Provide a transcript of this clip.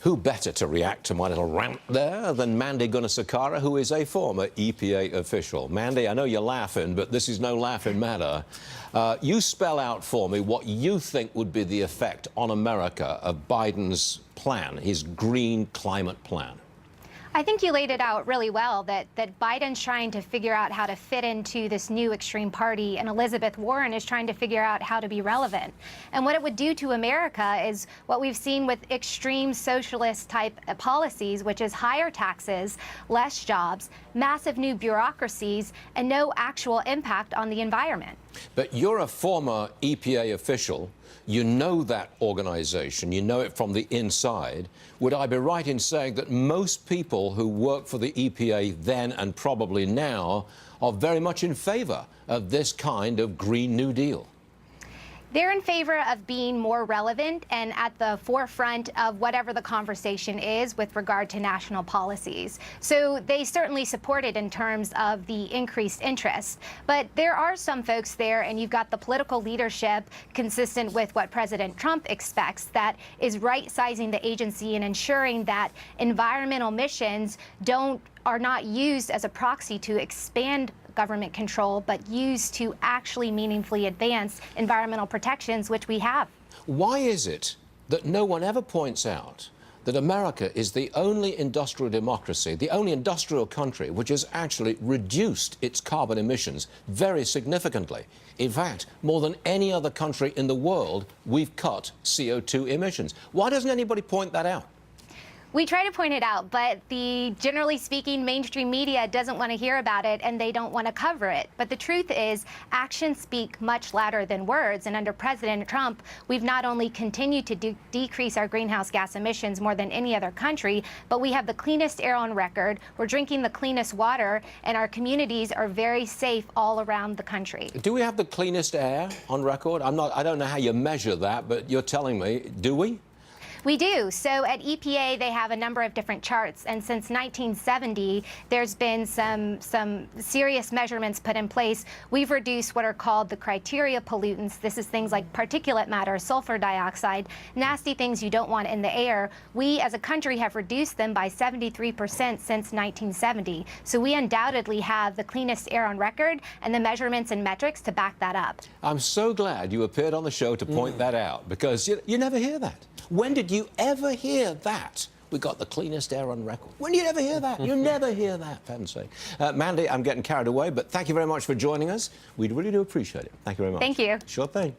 Who better to react to my little rant there than Mandy Gunasekara, who is a former EPA official. Mandy, I know you're laughing, but this is no laughing matter. You spell out for me what you think would be the effect on America of Biden's plan, his green climate plan. I think you laid it out really well, that Biden's trying to figure out how to fit into this new extreme party, and Elizabeth Warren is trying to figure out how to be relevant. And what it would do to America is what we've seen with extreme socialist type policies, which is higher taxes, less jobs, massive new bureaucracies, and no actual impact on the environment. But you're a former EPA official. You know that organization. You know it from the inside. Would I be right in saying that most people who work for the EPA then and probably now are very much in favor of this kind of Green New Deal? They're in favor of being more relevant and at the forefront of whatever the conversation is with regard to national policies. So they certainly support it in terms of the increased interest. But there are some folks there, and you've got the political leadership consistent with what President Trump expects, that is right-sizing the agency and ensuring that environmental missions are not used as a proxy to expand government control, but used to actually meaningfully advance environmental protections, which we have. Why is it that no one ever points out that America is the only industrial democracy, the only industrial country which has actually reduced its carbon emissions very significantly? In fact, more than any other country in the world, we've cut CO2 emissions. Why doesn't anybody point that out? We try to point it out, but generally speaking, mainstream media doesn't want to hear about it, and they don't want to cover it. But the truth is, actions speak much louder than words. And under President Trump, we've not only continued to decrease our greenhouse gas emissions more than any other country, but we have the cleanest air on record. We're drinking the cleanest water, and our communities are very safe all around the country. Do we have the cleanest air on record? I don't know how you measure that, but you're telling me, do we? We do. So at EPA, they have a number of different charts. And since 1970, there's been some serious measurements put in place. We've reduced what are called the criteria pollutants. This is things like particulate matter, sulfur dioxide, nasty things you don't want in the air. We, as a country, have reduced them by 73% since 1970. So we undoubtedly have the cleanest air on record and the measurements and metrics to back that up. I'm so glad you appeared on the show to point that out, because you never hear that. When did you ever hear that? We got the cleanest air on record. When do you ever hear that? You never hear that, for heaven's sake. Mandy, I'm getting carried away, but thank you very much for joining us. We really do appreciate it. Thank you very much. Thank you. Sure thing.